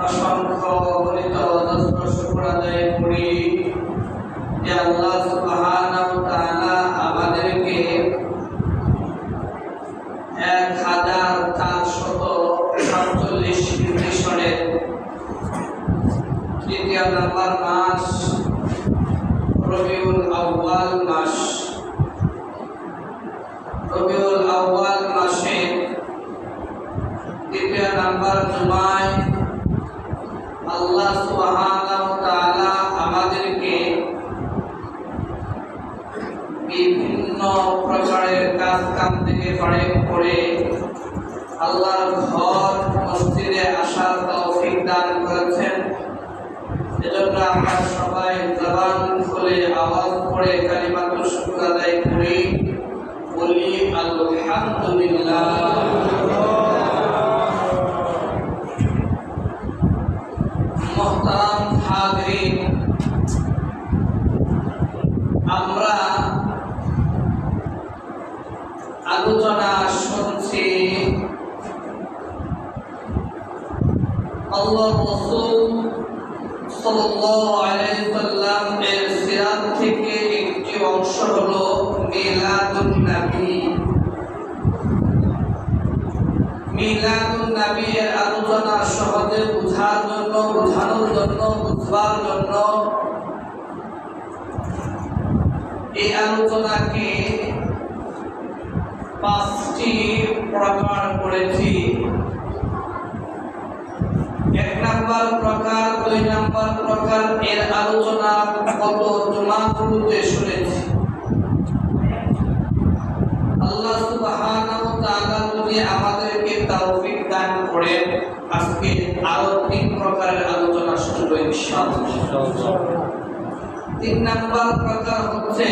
অসংখ্য গণিত দস্ত শুকর আদায় করি যে আল্লাহ সুবহানাহু ওয়া তাআলা আমাদেরকে 1447 হিজরি সনের তৃতীয় নম্বর মাস রবিউল আউয়াল মাস, রবিউল আউয়াল মাসে তৃতীয় নম্বর জুমায় আল্লাহ সুবহানাহু ওয়া তাআলা আমাদেরকে বিভিন্ন প্রকারের কাজ কাম থেকে পড়ে করে আল্লাহর ঘর মসজিদে আসার তৌফিক দান করেছেন। এজন্য আমরা সবাই জবান খুলে আওয়াজ করে কালিমাতুল শুকর আদায় করি, বলি আলহামদুলিল্লাহ। মুহতারাম হাজিরিন, আমরা আলোচনা শুনছি আল্লাহর রাসূল সাল্লাল্লাহু আলাইহি ওয়াসাল্লাম এর সিরাত থেকে একটি অংশ হলো মিলাদুন নবী। মিলাদুন নবী এর আলোচনা সহজে বোঝানোর জন্য বুঝবার জন্য এই আলোচনাকে 5টি প্রকার করেছি। 1 নম্বর প্রকার, 2 নম্বর প্রকার এর আলোচনা কত জুমাগুলোতে শুনেছি। আল্লাহ সুবহানাহু ওয়া তাআলা যদি আমাদেরকে তৌফিক দান করেন, আজকে আরো 3 প্রকারের আলোচনা শুনবো ইনশাআল্লাহ। 3 নম্বর প্রকার হচ্ছে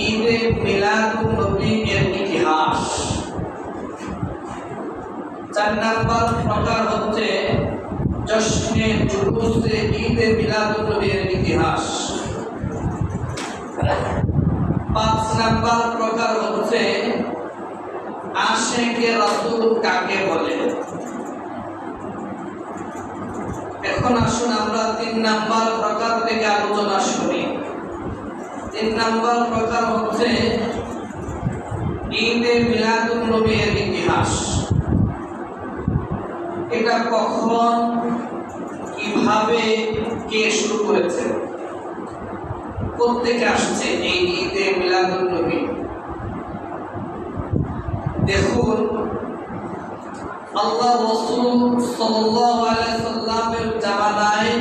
ঈদে মিলাদুন নবী এর ইতিহাস। 4 নম্বর প্রকার হচ্ছে জশ্নে জুলুসে ঈদে মিলাদুন নবী এর ইতিহাস। 5 নম্বর প্রকার হচ্ছে আশিকে রাসূল কাকে বলে। এখন আসুন আমরা 3 নম্বর প্রকার থেকে আলোচনা শুনি। 3 নম্বর প্রকার হচ্ছে ঈদে মিলাদুন নবী এর ইতিহাস। এটা কখন, কিভাবে, কে শুরু করেছে, কোত্থেকে আসছে এই ঈদে মিলাদুন নবী। দেখুন, আল্লাহ রাসূল সাল্লাল্লাহু আলাইহি সাল্লামের জামানায়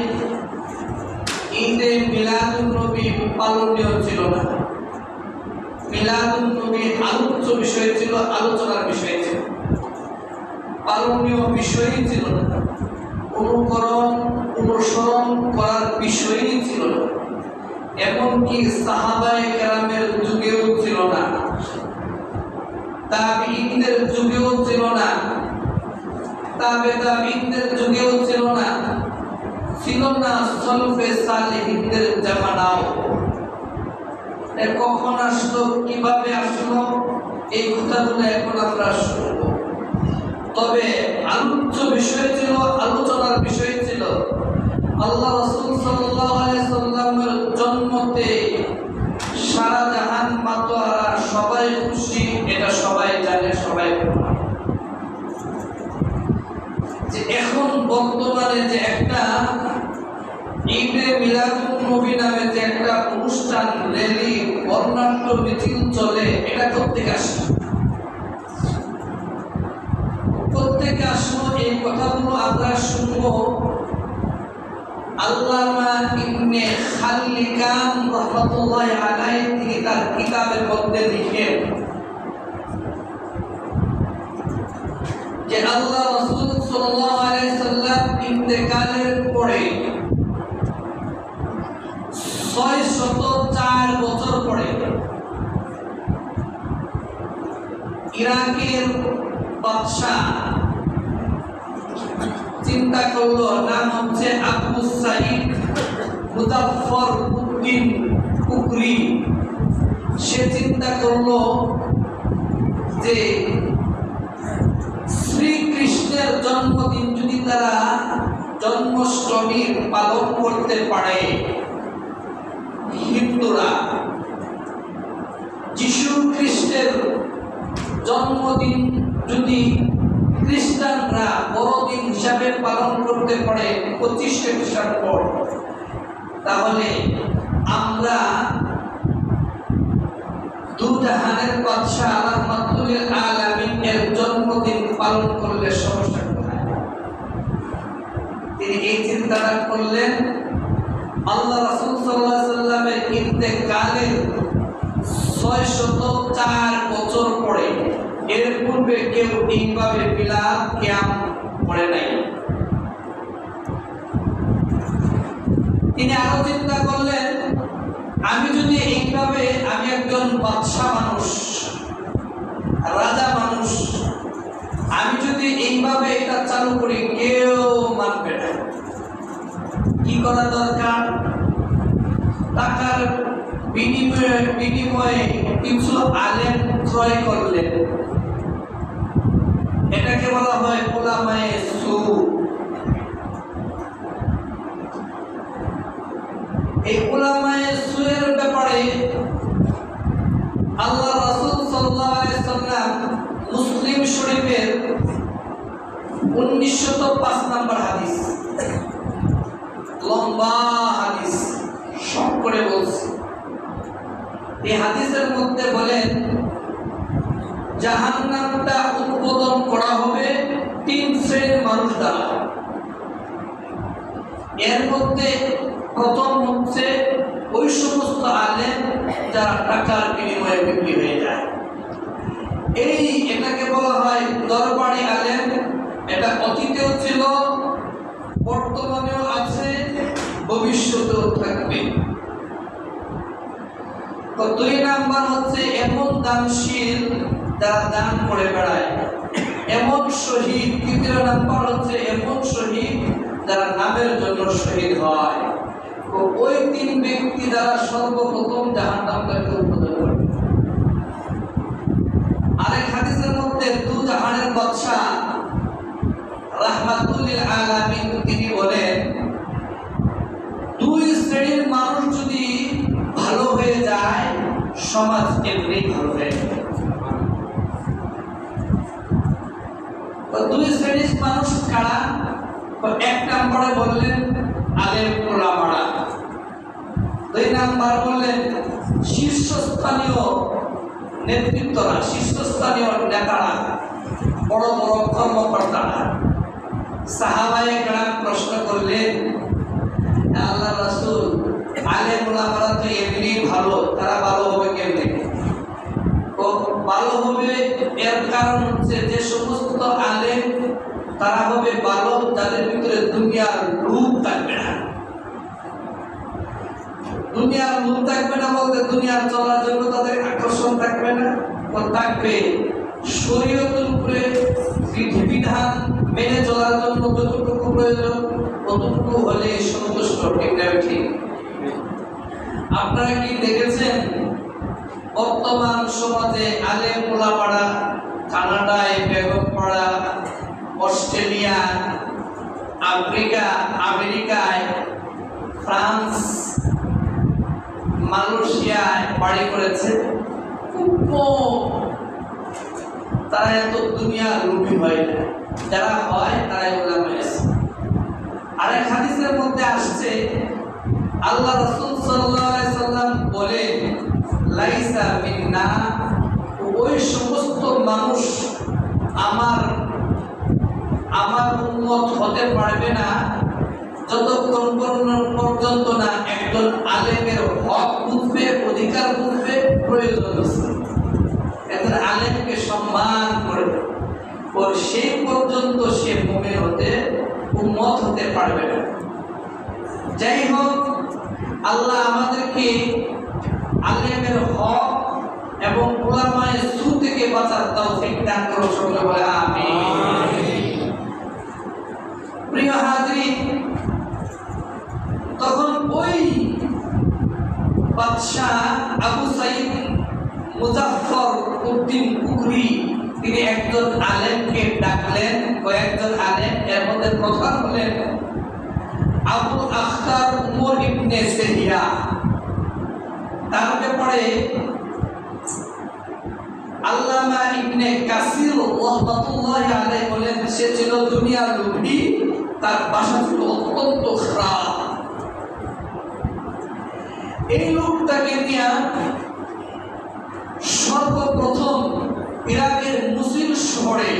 ঈদে মিলাদুন নবী পালনীয় ছিল না। মিলাদুন নবী আলোচ্য বিষয় ছিল, আলোচনার বিষয় ছিল, পালনীয় বিষয়ই ছিল না, অনুসরণ করার বিষয়ই ছিল না। এমনকি সাহাবায়ে কেরামের যুগেও ছিল না, তাবিঈনদের যুগেও ছিল না, তাবিঈনদের যুগেও ছিল না, ছিল না সলফে সালেহিনদের জামানাও। কখন আসলো, কিভাবে আসলো, এই কথাগুলো এখন আমরা শুনবো। তবে আলোচ্য বিষয় ছিল, আলোচনার বিষয় ছিল আল্লাহ রাসূল সাল্লাল্লাহু আলাইহি সাল্লামের জন্মতে সারা জাহান মাতোয়ারা সবাই খুশি, এটা সবাই জানে, সবাই যে এখন বর্তমানে যে একটা ঈদে মিলাদুন নবী নামে যে একটা অনুষ্ঠান, র্যালি, বর্ণাঢ্য মিছিল চলে, এটা কোত্থেকে আসলো, কোত্থেকে আসলো, এই কথাগুলো আমরা শুনবো। আল্লামা ইবনে খাললিকান রাহমাতুল্লাহি আলাইহি তিনি তার কিতাবের মধ্যে লিখেন যে আল্লাহ রাসূল সাল্লাল্লাহু আলাইহি সাল্লাম ইন্তেকালের পরে 604 বছর পরে ইরাকের বাদশা চিন্তা করলো, নাম হচ্ছে আবু সাঈদ মুজাফফর উদ্দিন কুকরি। সে চিন্তা করলো যে শ্রীকৃষ্ণের জন্মদিন যদি তারা জন্মাষ্টমী পালন করতে পারে, হিন্দুরা যিশু খ্রিস্টের জন্মদিন যদি খ্রিস্টানরা বড়দিন হিসাবে পালন করতে পারে 25শে ডিসেম্বর, তাহলে আমরা দুজাহানের বাদশাহ রাহমাতুল আলামিন এর জন্মদিন পালন করলে সমস্যা কোথায়? তিনি এই চিন্তাটা করলেন আল্লাহ রাসূল সাল্লাল্লাহু আলাইহি ওয়াসাল্লামের ইন্তেকালের 604 বছর পরে। এর পূর্বে কেউ এইভাবে বিলাল কিয়াম করে নাই। তিনি আরো চিন্তা করলেন, আমি যদি এইভাবে, আমি একজন বাদশা মানুষ, রাজা মানুষ, আমি যদি এইভাবে এটা চালু করি কেউ মানবে না। কি করা দরকার? টাকার বিনিময়ে কিছু আলেম ক্রয় করলেন। এটাকে বলা হয় উলামায়ে সু। এই উলামায়ে সু এর ব্যাপারে আল্লাহ রাসূল সাল্লাল্লাহু আলাইহি ওয়াসাল্লাম মুসলিম শরীফের 1905 নম্বর হাদিস, লম্বা হাদিস, সব করে বলছি। এই হাদিসের মধ্যে বলেন জাহান্নামটা উদ্বোধন করা হবে 3 শ্রেণীর মানুষ দ্বারা। এর মধ্যে প্রথম হচ্ছে ওই সমস্ত আলেম যারা টাকার বিনিময়ে বিক্রি হয়ে যায়। এটাকে বলা হয় দরবারি আলেম। এটা অতীতেও ছিল, বর্তমানেও আছে, ভবিষ্যতেও থাকবে। তো 2 নাম্বার হচ্ছে এমন দানশীল যারা দান করে বেড়ায়, এমন শহীদ। 3 নাম্বার হচ্ছে এমন শহীদ যারা নামের জন্য শহীদ হয়। তো ওই 3 ব্যক্তি দ্বারা সর্বপ্রথম জাহান্নামকে উদ্বোধন করবে। আরেক হাদিসের মধ্যে দুজাহানের বাদশা রাহমাতুল আলামিন তিনি বলেন, 2 শ্রেণীর মানুষ যদি ভালো হয়ে যায় সমাজ এমনি ভালো হয়ে যাবে। 2 শ্রেণীর মানুষ কারা? 1 নম্বরে বললেন আলেম ওলামারা, 2 নাম্বার বললেন শীর্ষস্থানীয় নেতৃত্বরা, শীর্ষস্থানীয় নেতারা, বড় বড় কর্মকর্তারা। সাহাবায়ে কেরাম প্রশ্ন করলেন, আল্লাহ রাসূল, আলেম ওলামারা তো এমনি ভালো, তারা ভালো হবে কেমনে? তো ভালো হবে এর কারণ হচ্ছে যে সমস্ত আলেম তারা হবে ভালো যাদের ভিতরে দুনিয়ার লোভ থাকবে না। দুনিয়ার লোভ থাকবে না বলতে দুনিয়ার চলার জন্য তাদের আকর্ষণ থাকবে না, থাকবে শরীয়তের উপরে বিধিবিধান মেনে চলার জন্য যতটুকু প্রয়োজন ততটুকু হলে সন্তুষ্ট। ঠিক? আপনারা কি দেখেছেন বর্তমান সমাজে আলেম ওলামারা কানাডায়, বেগমপাড়া, অস্ট্রেলিয়া, আফ্রিকা, আমেরিকায়, ফ্রান্স, মালয়েশিয়ায় বাড়ি করেছে? তারা এত দুনিয়া লোভী হয় না। যারা হয় তারাই ওলামায়ে সু। আরেক হাদিসের মধ্যে আসছে আল্লাহ রাসূল সাল্লাল্লাহু আলাইহি সাল্লাম বলেন, লাইসা মিন্না, ওই সমস্ত মানুষ আমার উম্মত হতে পারবে না যতক্ষণ পর্যন্ত না একজন আলেমের হক বুঝবে, অধিকার বুঝবে, প্রয়োজন আছে, একজন আলেমকে সম্মান করবে, ওর সেই পর্যন্ত সে মুমিন হতে, উম্মত হতে পারবে না। যাই হোক, আল্লাহ আমাদেরকে আলেমের হক এবং উলামায়ে সু থেকে বাঁচার তৌফিক দান করুন। সকলে বলে আমিন। প্রিয় হাজরিন, তখন ওই বাদশাহ আবু সাইদ মুজাফফর উদ্দিন কুকরি তিনি একজন আলেমকে ডাকলেন, কয়েকজন আলেম, এর মধ্যে তাদের প্রধান হলেন আবুল আখতার উমর ইবনে সেহিয়া। তার ব্যাপারে আল্লামা ইবনে কাসির রাহমাতুল্লাহি আলাইহি বলেন, সে ছিল দুনিয়ার লোভী, তার ভাষা ছিল অত্যন্ত খারাপ। এই লোকটাকে নিয়ে সর্বপ্রথম ইরাকের মুসিল শহরে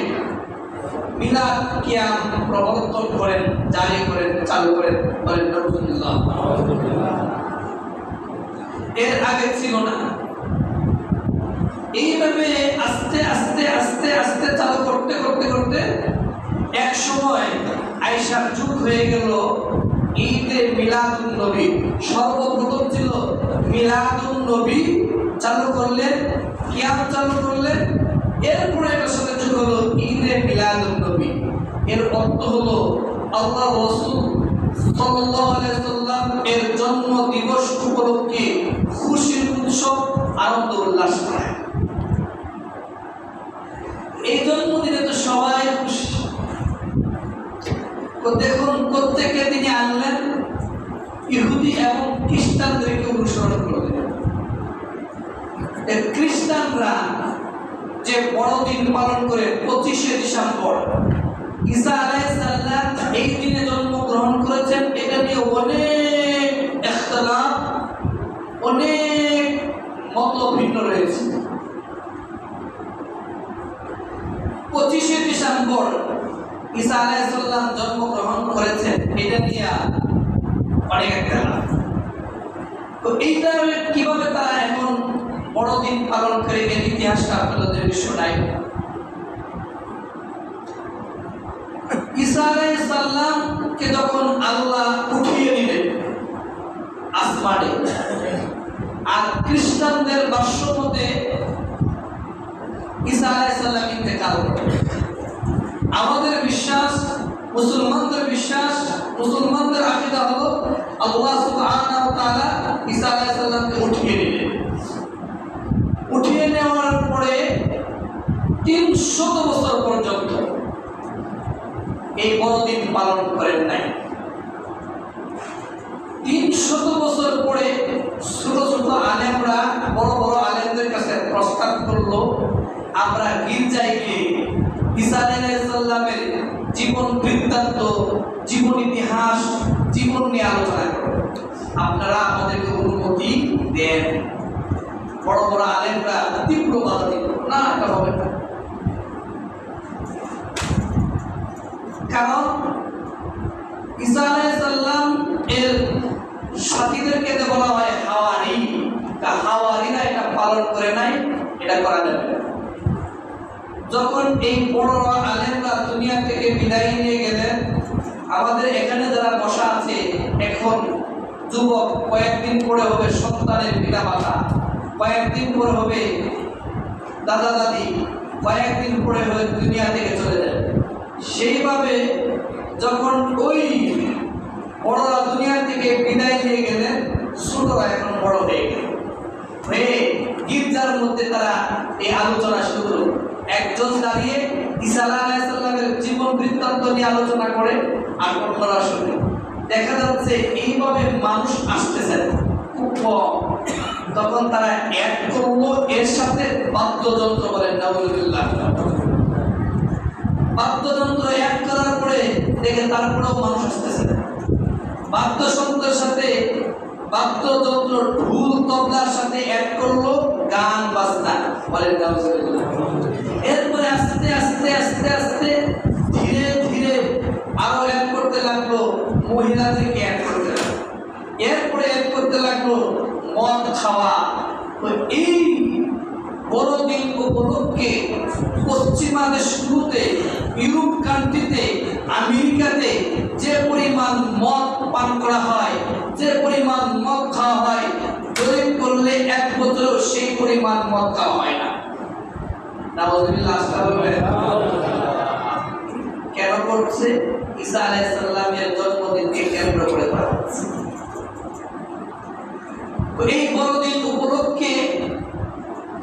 মিলাদ কিয়াম প্রবর্তন করেন, জারি করেন, চালু করেন। বলেন আলহামদুলিল্লাহ। এর আগে ছিল না। এইভাবে আস্তে আস্তে আস্তে আস্তে চালু করতে করতে করতে এক সময় আয়েশার যুগ হয়ে গেল ঈদে মিলাদুন নবী। সর্বপ্রথম ছিল মিলাদুন নবী চালু করলেন, কিয়াম চালু করলেন। এরপরে এটার সাথে যুগ হলো ঈদে মিলাদুন নবী। এর অর্থ হলো আল্লাহ রাসূল সাল্লাল্লাহু আলাইহি ওয়াসাল্লাম এর জন্ম দিবস উপলক্ষে খুশির উৎসব, আনন্দ উল্লাস করা। এই জন্মদিনে তো সবাই খুশি। তো দেখুন প্রত্যেকে তিনি আনলেন ইহুদি এবং খ্রিস্টানদেরকে অনুসরণ করলেন। খ্রিস্টানরা যে বড়দিন পালন করে 25শে ডিসেম্বর, ঈসা আলাইহিস সালাম এই দিনে জন্মগ্রহণ করেছেন, এটা নিয়ে অনেক ইখতিলাফ, অনেক মত ভিন্ন রয়েছে। 25শে ডিসেম্বর ঈসা আলাইহিস সালাম জন্মগ্রহণ করেছেন, এটা নিয়ে অনেক ইখতিলাফ। তো এইটা কিভাবে তারা এখন বড়দিন পালন করে, এর ইতিহাসটা আপনাদের শোনাই। ঈসা আলাইহিস সালামকে যখন আল্লাহ উঠিয়ে নিলেন আসমানে, আর খ্রিস্টানদের ভাষ্য মতে ঈসা আলাইহিস সালাম ইন্তেকাল করলেন। আমাদের বিশ্বাস, মুসলমানদের বিশ্বাস, মুসলমানদের আকীদা হলো আল্লাহ সুবহানাহু ওয়া তাআলা ঈসা আলাইহিস সালামকে উঠিয়ে নিলেন। উঠিয়ে নেওয়ার পরে 300 বছর পর্যন্ত এই বড়দিন পালন করেন নাই। 300 বছর পরে ছোট ছোট আলেমরা বড় বড় আলেমদের কাছে প্রস্তাব করলো, আমরা গির্জায় গিয়ে ঈসা আলাইহিস সালামের জীবন বৃত্তান্ত, জীবন ইতিহাস, জীবন নিয়ে আলোচনা করব, আপনারা আমাদেরকে অনুমতি দেন। বড় বড় আলেমরা তীব্র বাধা দিল, না এটা হবে না। কারণ ঈসা আলাইহিস সালাম এর সাথীদেরকে বলা হয় হাওয়ারি, হাওয়ারিরা এটা পালন করে নাই, এটা করা যাবে না। যখন এই বড় আলেমরা দুনিয়া থেকে বিদায় নিয়ে গেলেন, আমাদের এখানে যারা বসা আছে এখন যুবক, কয়েকদিন পরে হবে সন্তানের পিতা মাতা, কয়েকদিন পরে হবে দাদা দাদি, কয়েকদিন পরে হবে দুনিয়া থেকে চলে যাবে। সেইভাবে যখন ওই বড়রা দুনিয়া থেকে বিদায় নিয়ে গেলেন, ছোটরা এখন বড় হয়ে গেল, হয়ে গির্জার মধ্যে তারা এই আলোচনা শুরু করল। একজন দাঁড়িয়ে ঈসা আলাইহিস সালামের জীবন বৃত্তান্ত নিয়ে আলোচনা করে, আর অন্যরা শুনে। দেখা যাচ্ছে এইভাবে মানুষ আসতেছে খুব কম। তখন তারা এক করলো এর সাথে বাদ্যযন্ত্র, বলেন নাউযুবিল্লাহ। বাদ্যযন্ত্র এক করার পরে দেখে তারপরেও মানুষ আসতেছে না। বাদ্যযন্ত্রের সাথে বাদ্যযন্ত্র ঢোল তবলার সাথে এক করলো গান বাজনা, বলেন নাউযুবিল্লাহ। এরপরে আস্তে আস্তে আস্তে আস্তে ধীরে ধীরে আরো এক করতে লাগলো, মহিলাদেরকে এক করতে লাগলো। এরপরে এক করতে লাগলো মদ খাওয়া। তো এই বড়দিন উপলক্ষে পশ্চিমা দেশগুলোতে, ইউরোপ কান্ট্রিতে, আমেরিকাতে যে পরিমাণ মদ পান করা হয়, যে পরিমাণ মদ খাওয়া হয়, জরিপ করলে এক বছর সেই পরিমাণ মদ খাওয়া হয় না। কেন করছে? ঈসা আলাইহিস সালামের জন্মদিনকে কেন্দ্র করে করা হচ্ছে। তো এই বড়দিন উপলক্ষে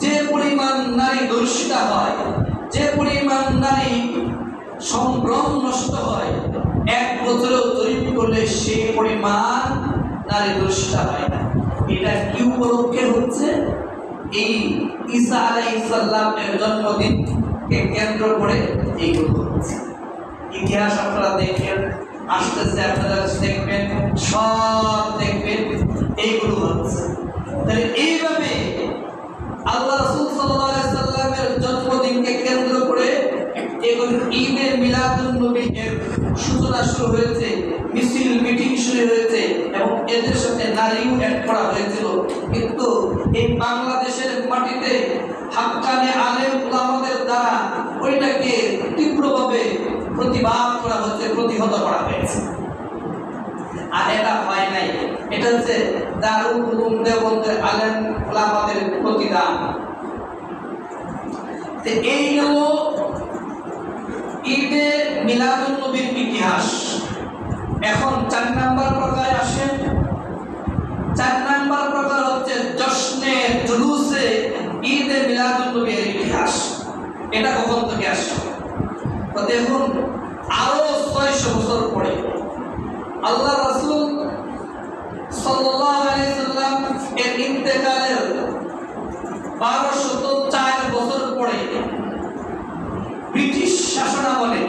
যে পরিমাণ নারী ধর্ষিতা হয়, যে পরিমাণ নারী সম্ভ্রম নষ্ট হয়, সেই পরিমাণ নারী দর্শিতা হয় না। এটা কি উপলক্ষে হচ্ছে? এই ঈসা আলাইহিস সালামের জন্মদিনকে কেন্দ্র করে এইগুলো হচ্ছে। ইতিহাস আপনারা দেখেন, আসতেছে আপনারা দেখবেন, সব দেখবেন এইগুলো হচ্ছে। তাহলে এইভাবে আল্লাহ রাসূল সাল্লাল্লাহু আলাইহি সাল্লামের জন্মদিনকে কেন্দ্র করে এখন ঈদে মিলাদুন নবীর সূচনা শুরু হয়েছে, মিছিল মিটিং শুরু হয়েছে এবং এদের সাথে নারীও অ্যাড করা হয়েছিল। কিন্তু এই বাংলাদেশের মাটিতে হাক্কানি আলেম উলামাদের দ্বারা ওইটাকে তীব্রভাবে প্রতিবাদ করা হচ্ছে, প্রতিহত করা হয়েছে। আর এটা হয় নাই, এটা হচ্ছে দারুল উলুম দেওবন্দের আলেম উলামাদের প্রতিদান। এই হলো ঈদে মিলাদুন নবীর ইতিহাস। এখন 4 নাম্বার প্রকার আসেন। 4 নাম্বার প্রকার হচ্ছে জশ্নে জুলুসে ঈদে মিলাদুন নবীর ইতিহাস। এটা কখন থেকে আসে? তো দেখুন, আরো 600 বছর পরে আল্লাহ রাসূল সাল্লাল্লাহু আলাইহি সাল্লাম এর ইন্তেকালের 1204 বছর পরে ব্রিটিশ শাসনামলে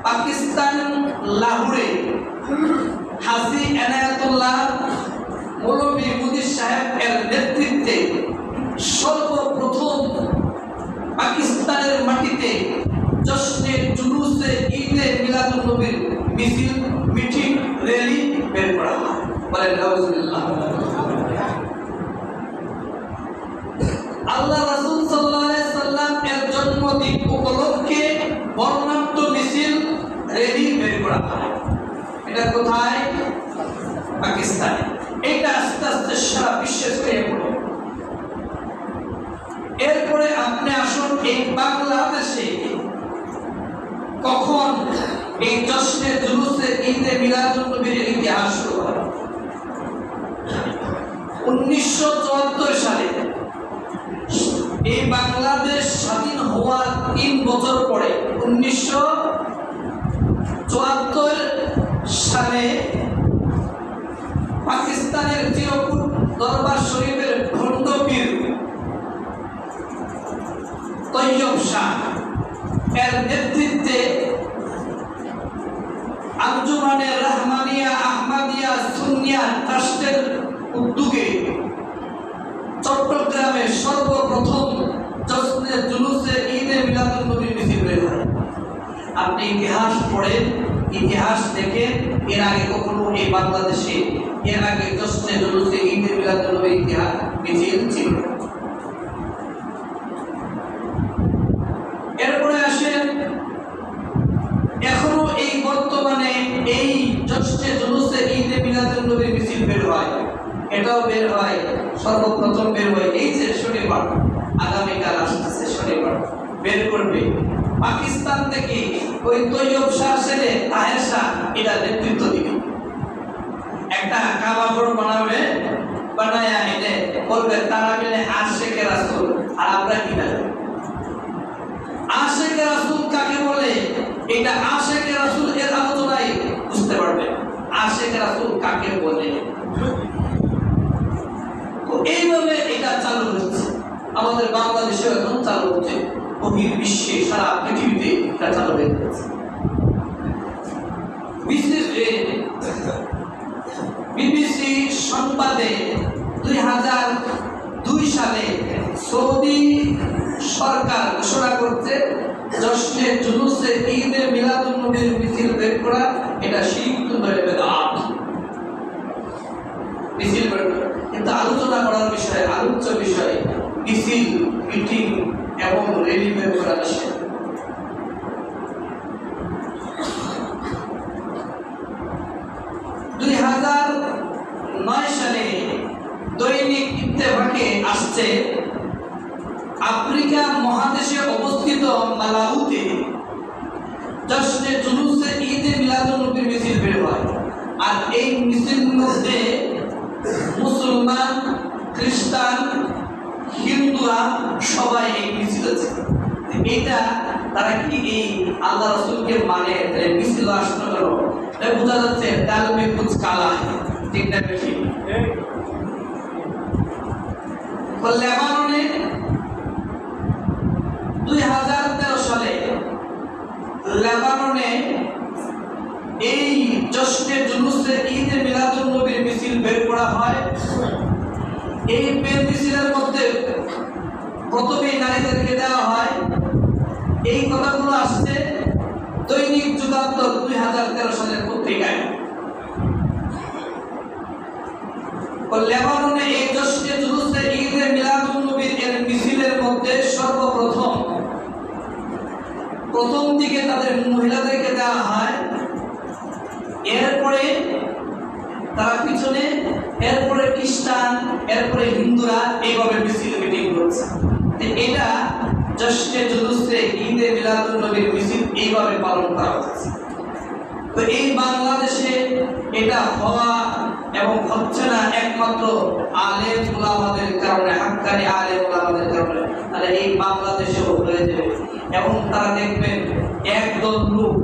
পাকিস্তান লাহোরে হাজী এনায়েতুল্লাহ মৌলভী মুদির সাহেব এর নেতৃত্বে সর্বপ্রথম পাকিস্তানের মাটিতে জশ্নে জুলুসে ঈদে মিলাদুন নবীর মিছিল মিটিং র্যালি বের করা হয়। বলেন আলহামদুলিল্লাহ। আল্লাহ রাসূল সাল্লাল্লাহু আলাইহি সাল্লাম এর জন্মদিন উপলক্ষে বর্ণাঢ্য মিছিল র্যালি বের করা হয়। এটা কোথায়? পাকিস্তানে। এটা আস্তে আস্তে সারা বিশ্বে ছড়িয়ে পড়ে। এরপরে আপনি আসুন এই বাংলাদেশে কখন এই জশ্নে জুলুসে ঈদে মিলাদুন নবীর ইতিহাস শুরু হয়? 1974 সালে এই বাংলাদেশ স্বাধীন হওয়ার 3 বছর পরে 1974 সালে পাকিস্তানের চিরকুট দরবার শরীফের খণ্ডপীর তৈয়ব শাহ এর নেতৃত্বে আঞ্জুমানে রহমানিয়া আহমদিয়া সুন্নিয়া ট্রাস্টের উদ্যোগে চট্টগ্রামে সর্বপ্রথম জশ্নে জুলুসে ঈদে মিলাদুন নবীর মিছিল বের হয়। আপনি ইতিহাস পড়েন, ইতিহাস দেখেন, এর আগে কখনো এই বাংলাদেশে এর আগে জশ্নে জুলুসে ঈদে মিলাদুন নবীর ইতিহাস মিছিল ছিল। এরপরে আসেন, এখনো এই বর্তমানে এই জশ্নে জুলুসে ঈদে মিলাদুন নবীর মিছিল বের হয়। এটাও বের হয়, সর্বপ্রথম বের হয় এই যে শনিবার, আগামীকাল আসতেছে শনিবার বের করবে পাকিস্তান থেকে ওই তৈয়ব শাহ ছেলে তাহের শাহ, এটা নেতৃত্ব দিবে। একটা কাবাঘর বানাবে, বানায়া এনে বলবে তারা মিলে আশিকে রাসূল। আর আমরা কি জানি আশিকে রাসূল কাকে বলে? এটা আশিকে রাসূল এর আলোচনায় বুঝতে পারবে আশিকে রাসূল কাকে বলে। এইভাবে এটা চালু হচ্ছে, আমাদের বাংলাদেশে এখন চালু হচ্ছে, বহির্বিশ্বে সারা পৃথিবীতে এটা চালু হয়ে যাচ্ছে। বিবিসি সংবাদে 2002 সালে সৌদি সরকার ঘোষণা করছে জশ্নে জুলুসে ঈদে মিলাদুন নবীর মিছিল বের করা এটা শিরক ধরে বেদাত। মিছিল বের করা কিন্তু আলোচনা করার বিষয়, আলোচ্য বিষয় মিছিল মিটিং এবং র্যালি বের করার বিষয়। 2009 সালে দৈনিক ইত্তেফাকে আসছে আফ্রিকা মহাদেশে অবস্থিত মালাউতে জশ্নে জুলুসে ঈদে মিলাদুন নবীর মিছিল বের হয়। আর এই মিছিলের মধ্যে মুসলমান, খ্রিস্টান, হিন্দুরা সবাই এই মিছিল আছে। এটা তারা কি এই আল্লাহ রাসূলকে মানে মিছিল আসতে হলো বোঝা যাচ্ছে ডাল মে কুছ কালা है, ঠিক না বেশি? লেবাননে 2013 সালে লেবাননে এই জশ্নে জুলুসে ঈদে মিলাদুন নবীর মিছিল বের করা হয়। এই মিছিলের মধ্যে প্রথমেই নারীদেরকে দেওয়া হয়। এই কথাগুলো আসছে দৈনিক যুগান্তর 2013 সালের পত্রিকায়। লেবাননে এই জশ্নে জুলুসে ঈদে মিলাদুন নবীর এর মিছিলের মধ্যে প্রথম দিকে তাদের মহিলাদেরকে দেওয়া হয়, এরপরে তারা পিছনে, এরপরে খ্রিস্টান, এরপরে হিন্দুরা এইভাবে মিছিল মিটিং করছে। এটা জশ্নে জুলুসে ঈদে মিলাদুন নবীর মিছিল এইভাবে পালন করা হচ্ছে। তো এই বাংলাদেশে এটা হওয়া এবং হচ্ছে না একমাত্র আলেম উলামাদের কারণে, হাক্কানি আলেম উলামাদের কারণে। তাহলে এই বাংলাদেশেও হয়ে যাবে এবং তারা দেখবেন একদল লোক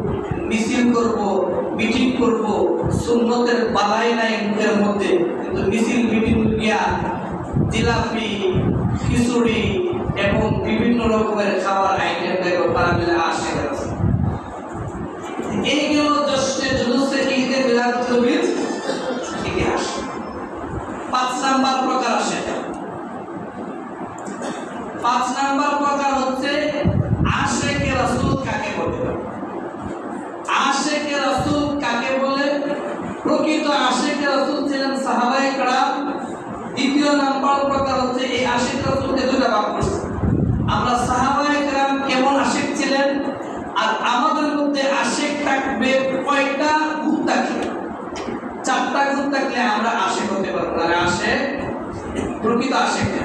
মিছিল করব, মিটিং করব, সুন্নতের বালাই নাই মুখের মধ্যে, কিন্তু মিছিল মিটিং গিয়া জিলাপি, খিচুড়ি এবং বিভিন্ন রকমের খাবার আইটেম দেখো তারা মিলে আসে গেছে। এইগুলো জশ্নে জুলুসে ঈদে মিলাদুন নবীর ইতিহাস। 5 নাম্বার প্রকার আসে। 5 নাম্বার প্রকার হচ্ছে আশিকে রাসূল কাকে বলে। আশিকে রাসূল কাকে বলে? প্রকৃত আশিকে রাসূল ছিলেন সাহাবায়ে কেরাম। দ্বিতীয় নাম্বার প্রকার হচ্ছে এই আশিক রাসূলকে দুইটা ভাগ করছে। আমরা সাহাবায়ে কেরাম কেমন আশিক ছিলেন, আর আমাদের মধ্যে আশিক থাকবে কয়টা গুণ থাকলে, 4টা গুণ থাকলে আমরা আশিক হতে পারবো। আর আশিক প্রকৃত আশিক না।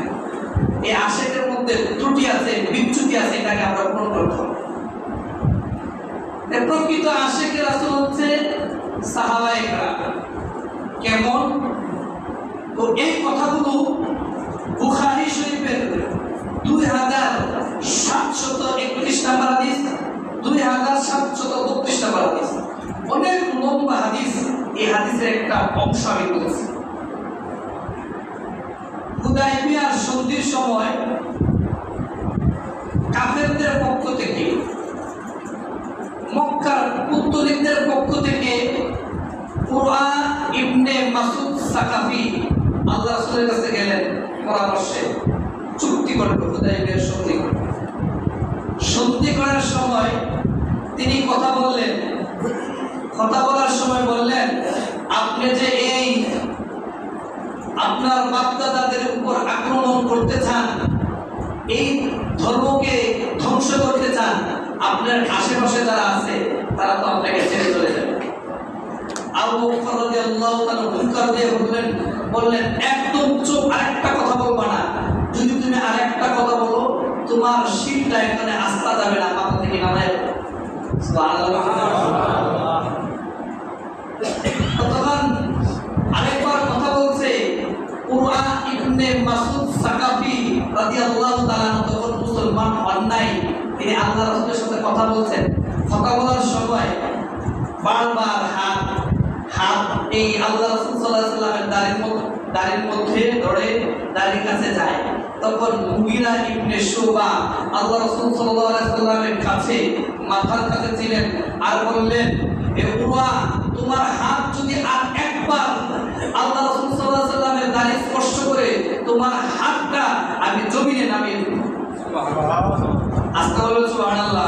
এই আশিকের মধ্যে ত্রুটি আছে, বিচ্যুতি আছে, এটাকে আমরা পূরণ করতে হবে। প্রকৃত আশিকে রাসূল হচ্ছে সাহাবায়ে কেরাম। কেমন? তো এই কথাগুলো বুখারী শরীফের 2731 নম্বর হাদিস, 2732 নম্বর হাদিস, অনেক লম্বা হাদিস। এই হাদিসের একটা অংশ আমি বলেছি। হুদায়বিয়ার সন্ধির সময় কাফেরদের পক্ষ থেকে, মক্কার পুত্তলিকদের পক্ষ থেকে কুরআ ইবনে মাসউদ সাকাফি আল্লাহ রাসূলের কাছে গেলেন পরামর্শে, চুক্তি করবে, হুদায়বিয়ার সন্ধি করবে। সন্ধি করার সময় তিনি কথা বললেন। কথা বলার সময় বললেন, আপনি যে এই আপনার বাপদাদাদের উপর আক্রমণ করতে চান, এই ধর্মকে ধ্বংস করতে চান, আপনার আশেপাশে যারা আছে তারা তো আপনাকে ছেড়ে চলে যাবে। আবু বকর রাদিয়াল্লাহু তাআলা হুঙ্কার দিয়ে বললেন একদম চুপ, আরেকটা কথা বলবা না। যদি তুমি আরেকটা কথা বলো তোমার শিরটা এখানে আস্থা যাবে না, মাথা থেকে নামায়। সুবহানাল্লাহ। তখন আরেকবার কথা বলছে কুরআ ইবনে মাসউদ সাকাফি রাদিয়াল্লাহু তাআলা, তখন মুসলমান হন নাই, তিনি আল্লাহ রাসূলের সাথে কথা বলছেন। কথা বলার সময় বারবার হাত এই আল্লাহ রাসূল সাল্লাল্লাহু আলাইহি ওয়াসাল্লামের দাড়ির মধ্যে ধরে দাড়ির কাছে যায়। তখন মুগীরা ইবনে শুবা আল্লাহ রাসূল সাল্লাল্লাহু আলাইহি ওয়াসাল্লামের কাছে মাথার কাছে ছিলেন আর বললেন, হে উরওয়া, তোমার হাত যদি আর একবার আল্লাহ রাসূল সাল্লাল্লাহু আলাইহি ওয়াসাল্লামের দাড়ি স্পর্শ করে, তোমার হাতটা আমি জমিনে নামিয়ে দেব। সুবহানাল্লাহ। আস্তে বলুন সুবহানাল্লাহ।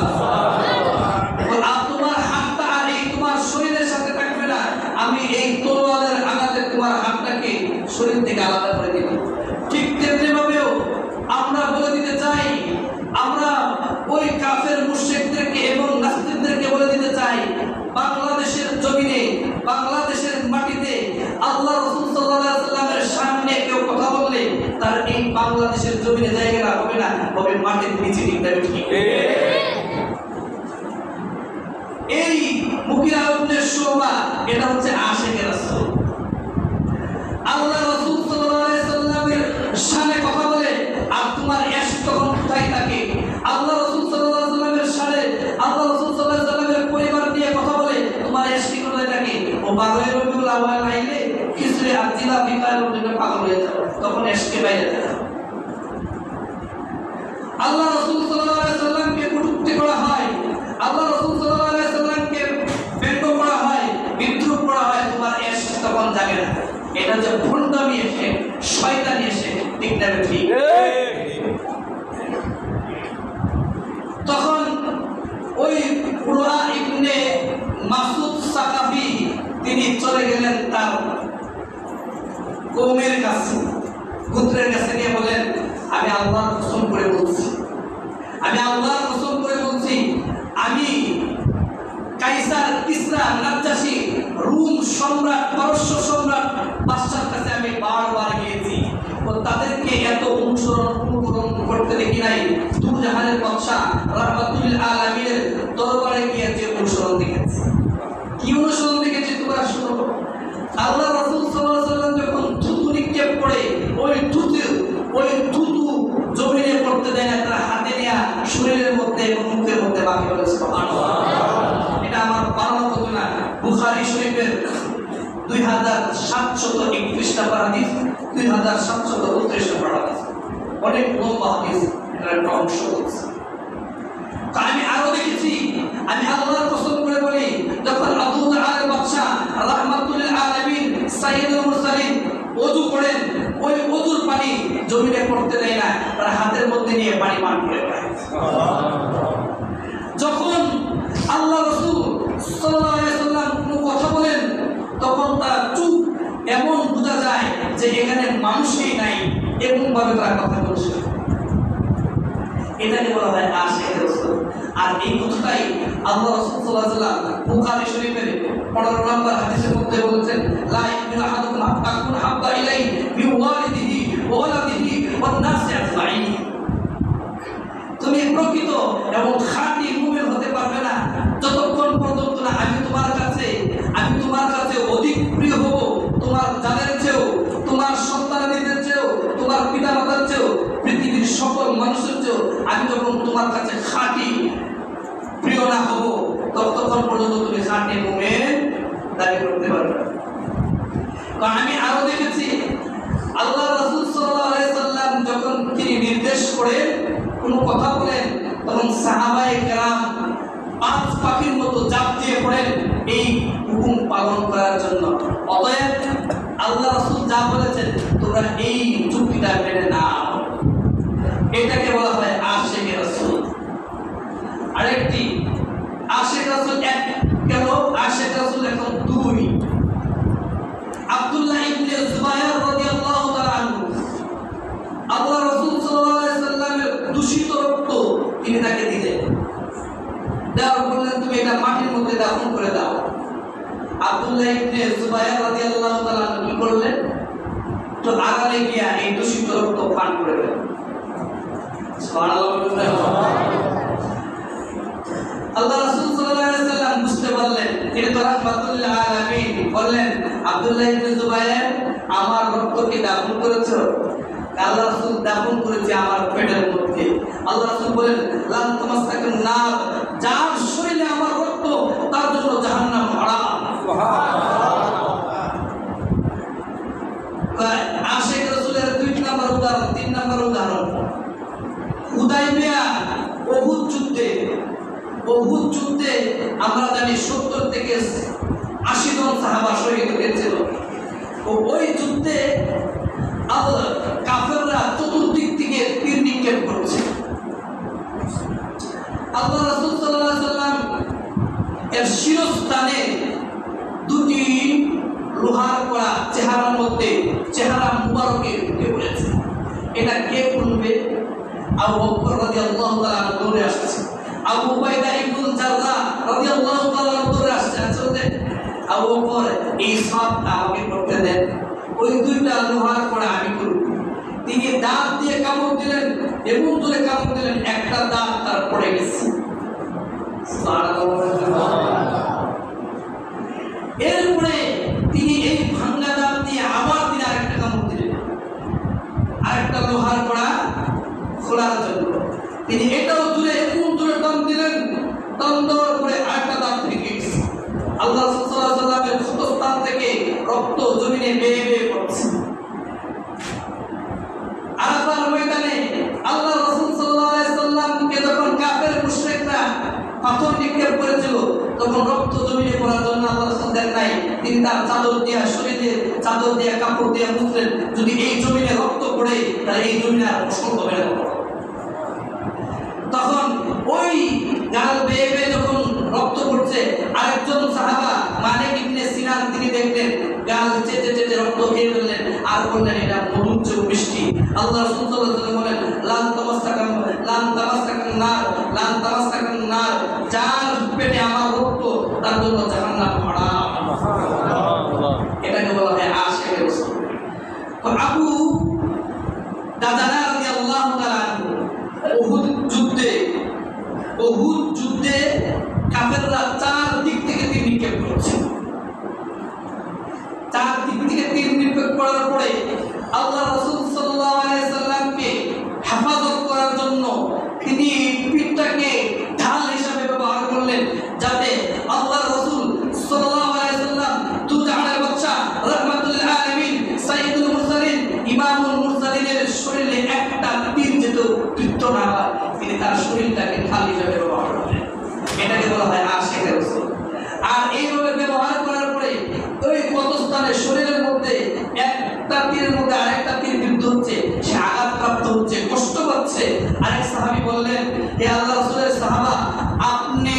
তোমার হাতটা আর এই তোমার শরীরের সাথে থাকবে না, আমি এই তলোয়ারের আঘাতে তোমার হাতটাকে শরীর থেকে আলাদা করে দেব। ঠিক তেমনিভাবেও আমরা বলে দিতে চাই, আমরা ওই কাফের মুশরিকদেরকে এবং নাস্তিকদেরকে বলে দিতে চাই, বাংলাদেশের জমিনে, বাংলাদেশের মাটিতে আল্লাহ রাসূল সাল্লাল্লাহু আলাইহি ওয়াসাল্লামের সামনে কেউ কথা বললে তার এই বাংলাদেশের জমিনে জায়গা হবে না, হবে মাটির নিচে। ঠিক না ঠিক? এই মুগীরা ইবনে শুবা এটা হচ্ছে আশিকে রাসূল। আল্লাহ রাসূল সাল্লাল্লাহু আলাইহি ওয়াসাল্লামের শানে কথা বলে, আর তোমার ইশক তখন কোথায় থাকে? আল্লাহ রাসূল সাল্লাল্লাহু আলাইহি ওয়াসাল্লামের শানে, আল্লাহ রাসূল সাল্লাল্লাহু আলাইহি ওয়াসাল্লামের পরিবার নিয়ে কথা বলে, তোমার ইশক কোথায় থাকে? 12 রবিউল আউয়াল আইলে খিচুড়ি আর জিলাপি খাওয়ার জন্য পাগল হয়ে যাবে, তখন এসকে বাইরে যায়। আল্লাহ রাসূল সাল্লাল্লাহু আলাইহি সাল্লামকে কটূক্তি করা হয়, আল্লাহ রাসূল সাল্লাল্লাহু আলাইহি সাল্লামকে ব্যঙ্গ করা হয়, বিদ্রূপ করা হয়, তোমার এসক তখন জাগে না। এটা যে ভণ্ডামি এসে, শয়তানি এসে, ঠিক না ঠিক? তখন ওই উরওয়া ইবনে মাসউদ সাকাফি তিনি চলে গেলেন তার কওমের কাছে, গোত্রের কাছে গিয়ে বলেন, আমি আল্লাহর কসম করে বলছি, আমি আল্লাহর কসম করে বলছি, আমি কাইসার, কিসরা, নাজ্জাশী, রোম সম্রাট, পারস্য সম্রাট বাদশার কাছে আমি বারবার গিয়েছি, ও তাদেরকে এত অনুকরণ করতে দেখি নাই দুজাহানের বাদশা রাহমাতুল আলামিনের দরবারে গিয়ে যে অনুসরণ দেখেছি। কি অনুসরণ দেখেছি তোমরা শুনো। আল্লাহ রাসূল সাল্লাল্লাহু আলাইহি ওয়াসাল্লাম যখন থুতু নিক্ষেপ করে, ওই থুতু জমিনে পড়তে দেয় না, তার হাতে নেয়া শরীরের মধ্যে এবং মুখের মধ্যে বাকি বলে সুবহানাল্লাহ। এটা আমার বানানো কথা না, বুখারী শরীফের 2731 নম্বর হাদিস, 2732 নম্বর হাদিস, অনেক লম্বা হাদিস, এটার একটা অংশ আছে। আমি আরো দেখেছি, আমি আল্লাহর কসম করে বলি, যখন আবু জাহল বাদশা রাহমাতুল আলামিন সাইয়্যিদুল মুরসালিন ওযু করেন, ওই ওযুর পানি জমিনে পড়তে দেয় না, তার হাতের মধ্যে নিয়ে পানি পান করে দেয়। যখন আল্লাহ রাসূল সাল্লাল্লাহু আলাইহি ওয়াসাল্লাম কোনো কথা বলেন, তখন তার চুপ এমন বোঝা যায় যে এখানে মানুষই নাই, এমন ভাবে তারা কথা বলছে। এটাকে বলা হয় আশিক রাসূল। আর এই কথাটাই আল্লাহ রাসূল সাল্লাল্লাহু আলাইহি ওয়াসাল্লাম বুখারী শরীফের 15 নম্বর হাদিসের মধ্যে বলেছেন, লা ইউমিনু আহাদুকুম হাত্তা আকুনা হাব্বা ইলাইহি বিওয়ালিদিহি ওয়া ওয়ালাদিহি ওয়ান নাসি আজমাইন। তুমি প্রকৃত এবং খাঁটি মুমিন হতে পারবে না যতক্ষণ পর্যন্ত না আমি তোমার কাছে অধিক প্রিয় হব, তোমার জানের চেয়েও, তোমার সন্তানদের চেয়েও, তোমার পিতামাতার চেয়েও, পৃথিবীর সকল মানুষের চেয়েও আমি যখন তোমার কাছে খাঁটি প্রিয় না হব, ততক্ষণ পর্যন্ত তুমি খাঁটি মুমিন দাবি করতে পারবে না। কারণ আমি আরো দেখেছি, আল্লাহ রাসূল সাল্লাল্লাহু আলাইহি সাল্লাম যখন তিনি নির্দেশ করেন, কোনো কথা বলেন, তখন সাহাবায়ে কেরাম পাঁচ পাখির মতো জাপ দিয়ে পড়েন এই হুকুম পালন করার জন্য। অতএব আল্লাহ রাসূল যা বলেছেন তোমরা এই চুক্তিটা মেনে নাও। এটাকে বলা হয় আশিক রাসূল। আরেকটি আশিক রাসূল এক কেন, আশিক রাসূল এখন দুই। আব্দুল্লাহ ইবনে জুবাইর রাদিয়াল্লাহু তাআলা আনহু, আল্লাহ রাসূল সাল্লাল্লাহু আলাইহি সাল্লামের দূষিত রক্ত তিনি তাকে দিলেন, দেওয়ার বললেন তুমি এটা মাটির মধ্যে দাফন করে দাও। আব্দুল্লাহ ইবনে জুবাইর রাদিয়াল্লাহু তাআলা কি করলেন, তো আগালে গিয়া এই দূষিত রক্ত পান করে দিলেন। সুবহানাল্লাহ। আল্লাহ রাসূল সাল্লাল্লাহু আলাইহি সাল্লাম বুঝতে পারলেন এটা তো রাহমাতুল আলামিন, বললেন আব্দুল্লাহ ইবনে জুবাইর আমার রক্ত কি দাফন করেছো? আল্লাহ রাসূল দাফন করেছে আমার পেটের মধ্যে। আল্লাহ রাসূল বলেন লান তামাসসাকুন নার, যার শরীরে আমার রক্ত তার জন্য জাহান্নাম হারাম। সুবহানাল্লাহ। আশিক রাসূলের 2 নম্বর উদাহরণ, 3 নম্বর উদাহরণ হুদাইবিয়া উহুদ যুদ্ধে আমরা জানি 70 থেকে 80 জন সাহাবা শহীদ হয়েছিল। ওই যুদ্ধে কাফেররা চতুর্দিক থেকে তীর নিক্ষেপ করছে। আল্লাহ রাসূল সাল্লাল্লাহু আলাইহি সাল্লাম এর শিরস্থানে দুটি লোহার কড়া চেহারার মধ্যে, চেহারা মুবারকে ঢুকে পড়েছে। এটা কে খুলবে? আবু বকর রাদিয়াল্লাহু তাআলা দৌড়ে আসছে, আবু উবাইদা ইবনুল জাররাহ রাদিয়াল্লাহু তাআলা দৌড়ে আসছে। আসলে আবু বকর এই সবটা আমাকে করতে দেন, ওই দুইটা লোহার কড়া আমি করব। তিনি দাঁত দিয়ে কামড় দিলেন, এবং জোরে কামড় দিলেন, একটা দাঁত তার পড়ে গেছে। এরপরে তিনি এই ভাঙ্গা দাঁত দিয়ে আবার তিনি আরেকটা কামড় দিলেন, আরেকটা লোহার কড়া খোলার জন্য। তিনি এটাও জোরে টান দিলেন, টান দেওয়ার পরে আরেকটা দাঁত ভেঙে গেছে। আল্লাহ সাল্লাল্লাহু আলাইহি ওয়াসাল্লামের ক্ষতস্থান জমিনে বেয়ে বেয়ে পড়ছে। আরাফার ময়দানে আল্লাহ রাসূল সাল্লাল্লাহু আলাইহি সাল্লামকে যখন কাফের মুশরিকরা পাথর নিক্ষেপ করেছিল, তখন রক্ত জমিনে পড়ার জন্য আল্লাহ রাসূল দেন নাই। তিনি তার চাদর দিয়া, শরীরে চাদর দিয়া, কাপড় দিয়া মুছলেন। যদি এই জমিনে রক্ত পড়ে তাহলে এই জমিনে আর ফসল হবে না। তখন ওই গাল বেয়ে বেয়ে যখন রক্ত পড়ছে, আরেকজন সাহাবা মালিক ইবনে সিনান তিনি দেখলেন গাল চেটে চেটে রক্ত খেয়ে ফেললেন, আর বললেন এটা মধুর বৃষ্টি। আল্লাহ রাসূল সাল্লাল্লাহু আলাইহি ওয়াসাল্লাম বলেন লান তামাসসাকান নার, যার পেটে আমার রক্ত তার জন্য জাহান্নাম হারাম। এটাকে বলা হয় আশিকের রাসূল। তো আবু দাদানা রাদিয়াল্লাহু তাআলা উহুদ যুদ্ধে কাফেররা চার দিক থেকে তীর নিক্ষেপ করেছে। চার দিক থেকে তীর নিক্ষেপ করার পরে আল্লাহ রাসূল সাল্লাল্লাহু আলাইহি সাল্লামকে হেফাজত করার জন্য তিনি পিঠটাকে ঢাল হিসেবে ব্যবহার করলেন, যাতে আল্লাহ রাসূল সাল্লাল্লাহু আলাইহি সাল্লাম দুজাহানের বাদশা রাহমাতুল আলামিন সাইয়্যিদুল মুরসালিন ইমামুল মুরসালিনের শরীরে একটা তীর যেত বৃত্ত না হয়, তিনি তার শরীরটাকে ঢাল হিসেবে ব্যবহার করলেন। এটাকে বলা হয় আশিকের রাসূল। আর এইভাবে ব্যবহার করার পরে ওই ক্ষতস্থানে শরীরের মধ্যে একটা তীরের মধ্যে আরেকটা তীর বিদ্ধ হচ্ছে, সে আঘাতপ্রাপ্ত হচ্ছে, কষ্ট পাচ্ছে। আরেক সাহাবী বললেন, হে আল্লাহ রাসূলের সাহাবা, আপনি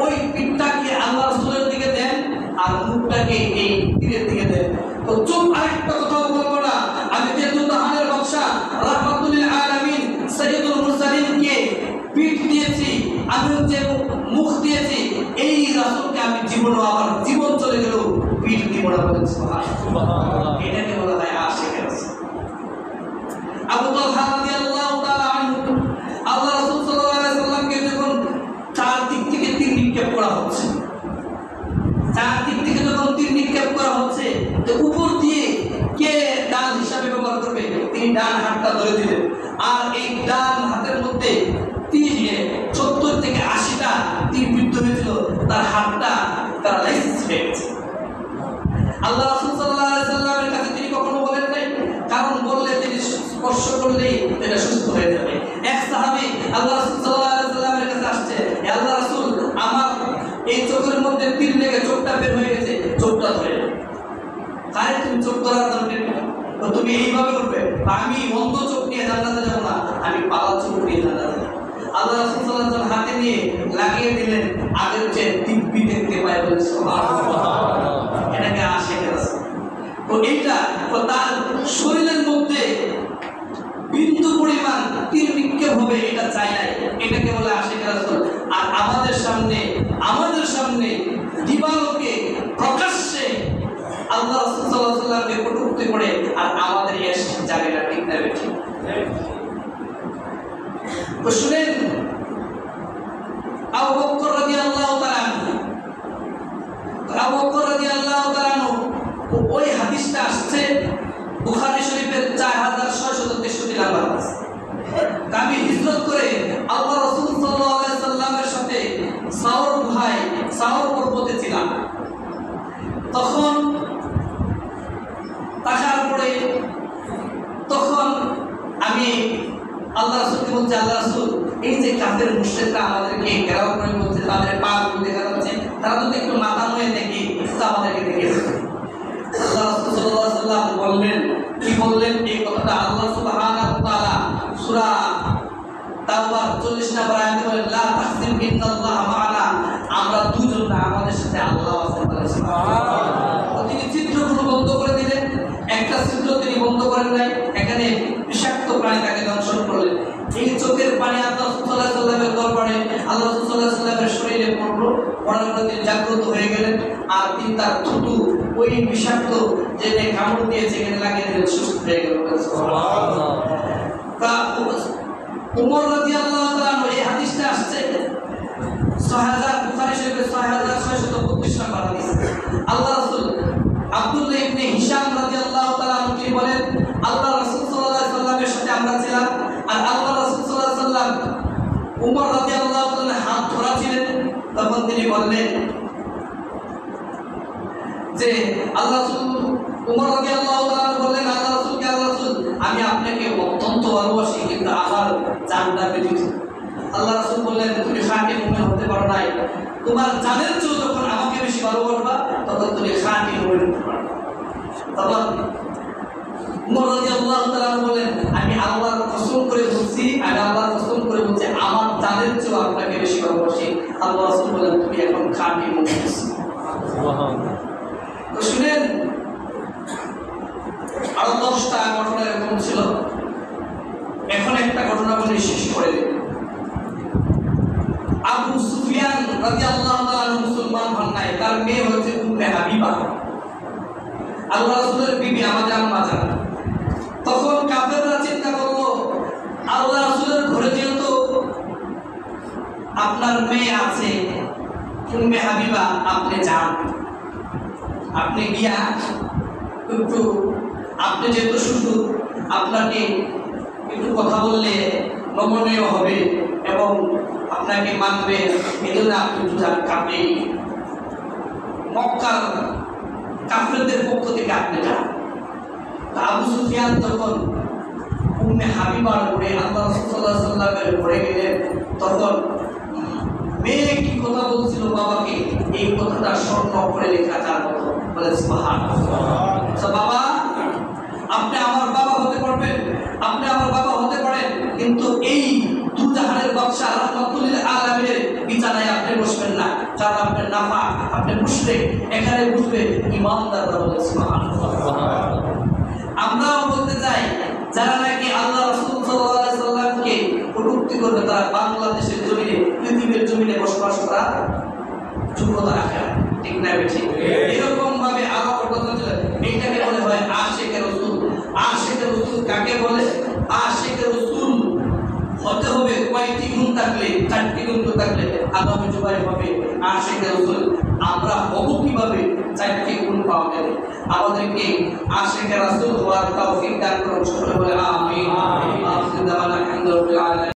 ওই পিঠটাকে আল্লাহ রাসূলের দিকে দেন আর মুখটাকে এই তীরের দিকে দেন। তো চুপ, আরেকটা কথা বলবো না। আমি যেহেতু জাহানের বাদশা রাহমাতুল আলামিন সাইয়্যিদুল মুরসালিনকে পিঠ দিয়েছি, আমি হচ্ছে মুখ দিয়েছি, এই রাসূলকে আমি আমার জীবন চলে গেল পিঠ দিব না বলেন সুবহানাল্লাহ। এটাকে বলা হয় আশিকের রাসূল। আবু তালহা রাদিয়াল্লাহু তাআলা আনহু আল্লাহ রাসূল সাল্লাল্লাহু আলাইহি সাল্লামকে যখন চার দিক থেকে তীর নিক্ষেপ করা হচ্ছে, তো উপর দিয়ে কে ডান হিসাবে ব্যবহার করবে, তিনি ডান হাতটা ধরে দিলেন। আর এই ডান হাতের মধ্যে 70 থেকে 80টা তীর বিদ্ধ হয়েছিল, তার হাতটা প্যারালাইসিস হয়ে গেছে। আল্লাহ রাসূল সাল্লাল্লাহু আলাইহি সাল্লামের কাছে তিনি কখনো বলেন নাই, কারণ বললে তিনি স্পর্শ করলেই এটা সুস্থ হয়ে যাবে। এক সাহাবী আল্লাহ রাসূল সাল্লাল্লাহু আলাইহি সাল্লামের কাছে আসছে, হে আল্লাহ রাসূল, আমার এই চোখের মধ্যে তীর লেগে চোখটা বের হয়ে গেছে, চোখটা ধরে। কারে তুমি চোখ ধরার দরকার, তুমি এইভাবে করবে, আমি অন্ধ চোখ নিয়ে জান্নাতে যাব না, আমি পালা চোখ নিয়ে জান্নাতে যাব। আল্লাহ রাসূল সাল্লাল্লাহু আলাইহি ওয়াসাল্লাম হাতে নিয়ে লাগিয়ে দিলেন, আগের চেয়ে দিব্যি দেখতে পায় বলে সুবহানাল্লাহ। এটাকে আশিকের রাসূল। তো এইটা তার শরীরের মধ্যে বিন্দু পরিমাণ তীর নিক্ষেপ হবে এটা চাই নাই, এটাকে বলে আশিকের রাসূল। আর আমাদের সামনে দিবালোকে প্রকাশ্যে আল্লাহ রাসূল সাল্লাল্লাহু আলাইহি ওয়াসাল্লামকে কটূক্তি করে, আর আমাদের এসে জানে না, ঠিক না ঠিক। তো শুনেন, আবু বকর রাদিয়াল্লাহু তাআলা আনহু ওই হাদিসটা আসছে বুখারী শরীফের 4663 নাম্বার হাদিস। আমি হিজরত করে আল্লাহ রাসূল সাল্লাল্লাহু আলাইহি সাল্লামের সাথে সাওর পর্বতে ছিলাম। তখন তাকার পরে আমি আল্লাহ রাসূলকে বলছি, আল্লাহ রাসূল, এই যে কাফের মুশরিকরা আমাদেরকে ঘেরাও করে বলছে, তাদের পা দেখা যাচ্ছে, তারা যদি একটু মাথা নুয়ে দেখি তো আমাদেরকে দেখে। আল্লাহ রাসূল সাল্লাল্লাহু আলাইহি সাল্লাম বললেন, কি বললেন এই কথাটা? আল্লাহ সুবহানাহু ওয়া তাআলা সূরা তাওবা 40 নম্বর আয়াতে বলেন, লা তাহজিন ইন্নাল্লাহা মা'ানা, আমরা দুজন না, আমাদের সাথে আল্লাহ আছে। সুবহানাল্লাহ। তিনি চিত্রগুলো বন্ধ করে দিলেন, একটা চিত্র তিনি বন্ধ করেন নাই, এখানে বিষাক্ত প্রাণী তাকে দংশন করলেন। এই চোখের পানি আল্লাহ সাল্লাল্লাহু আলাইহি সাল্লামের দরবারে আল্লাহ সাল্লাল্লাহু আলাইহি সাল্লামের শরীরে পড়লো, পড়ার পরে তিনি জাগ্রত হয়ে গেলেন। আর তিনি তার থুতু ওই বিষাক্ত যে কামড় দিয়েছে এখানে লাগিয়ে দিলেন, সুস্থ হয়ে গেল। সুবহানাল্লাহ। তা ওমর রাদিয়াল্লাহু তাআলা এই হাদিসটা আসছে 6000 বুখারী শরীফের 6632 নম্বর হাদিস। আল্লাহ রাসূল আব্দুল্লাহ ইবনে হিশাম রাদিয়াল্লাহু তাআলা তিনি বলেন, আল্লাহ রাসূল সাল্লাল্লাহু আলাইহি সাল্লামের সাথে আমরা ছিলাম, আর আল্লাহ রাসূল সাল্লাল্লাহু আলাইহি সাল্লাম ওমর রাদিয়াল্লাহু তাআলা হাত ধরা ছিলেন। তখন তিনি বললেন যে আল্লাহ রাসূল উমর রাদিয়াল্লাহু তাআলা বললেন, আল্লাহ রাসূলকে, আল্লাহ রাসূল, আমি আপনাকে অত্যন্ত ভালোবাসি, কিন্তু আমার জানটা ব্যতীত। আল্লাহ রাসূল বললেন, তুমি খাঁটি মুমিন হতে পারো নাই, তোমার জানের চেয়ে যখন আমাকে বেশি ভালোবাসবা তখন তুমি খাঁটি মুমিন হতে পারবে। তখন উমর রাদিয়াল্লাহু তাআলা বললেন, আমি আল্লাহর কসম করে বলছি, আমার জানের চেয়ে আপনাকে বেশি ভালোবাসি। আল্লাহ রাসূল বললেন, তুমি এখন খাঁটি মুমিন। সুবহানাল্লাহ। তো শুনেন, আরো 10টা ঘটনা এরকম ছিল। এখন একটা ঘটনা বলে শেষ করে দেব। আবু সুফিয়ান রাদিয়াল্লাহু তাআলা মুসলমান হন নাই, তার মেয়ে হচ্ছে উম্মে হাবিবা, আল্লাহ রাসূলের বিবি, আমাদের আম্মা জান। তখন কাফেররা চিন্তা করলো, আল্লাহ রাসূলের ঘরে যেহেতু আপনার মেয়ে আছে উম্মে হাবিবা, আপনি যান, আপনি গিয়া একটু, আপনি যেহেতু শুধু, আপনাকে একটু কথা বললে নমনীয় হবে এবং আপনাকে মানবে, এজন্য আপনি যান। মক্কার কাফেরদের পক্ষ থেকে আপনি যান। আবু সুফিয়ান তখন উম্মে হাবিবার ঘরে, আল্লাহ রাসূল সাল্লাল্লাহু আলাইহি ওয়াসাল্লামের ঘরে গেলেন। তখন মেয়ে কি কথা বলছিল বাবাকে, এই কথাটা স্বর্ণ করে লেখা যার মতো, বলে সুবহানাল্লাহ। বাবা, আপনি আমার বাবা হতে পারবেন, আপনি আমার বাবা হতে পারেন, কিন্তু এই দুজাহানের বাদশা রাহমাতুল লিল আলামিনের বিছানায় আপনি বসবেন না, কারণ আপনি নাফা, আপনি মুশরিক। এখানে বুঝবে ইমানদাররা, বলে সুবহানাল্লাহ। আমরাও বলতে চাই, যারা নাকি আল্লাহ রাসূল সাল্লাল্লাহু আলাইহি সাল্লামকে কটূক্তি করবে, তারা বাংলাদেশের জমিনে, পৃথিবীর জমিনে বসবাস করার যোগ্যতা রাখে না, ঠিক না? ঠিক। এরকম ভাবে আরো কথা ছিল, এইটাকে বলে হয় আশিকে রাসূল। আশিকে রাসূল কাকে বলে? আশিকে রাসূল হতে হবে কয়টি গুণ থাকলে, 4টি গুণ থাকলে আগামী যুগে হবে আশিকে রাসূল। আমরা হব কিভাবে? 4টি গুণ পাওয়া যাবে। আমাদেরকে আশিকে রাসূল হওয়ার তৌফিক দান করুন। সকলে বলে আমিন। আলহামদুলিল্লাহ।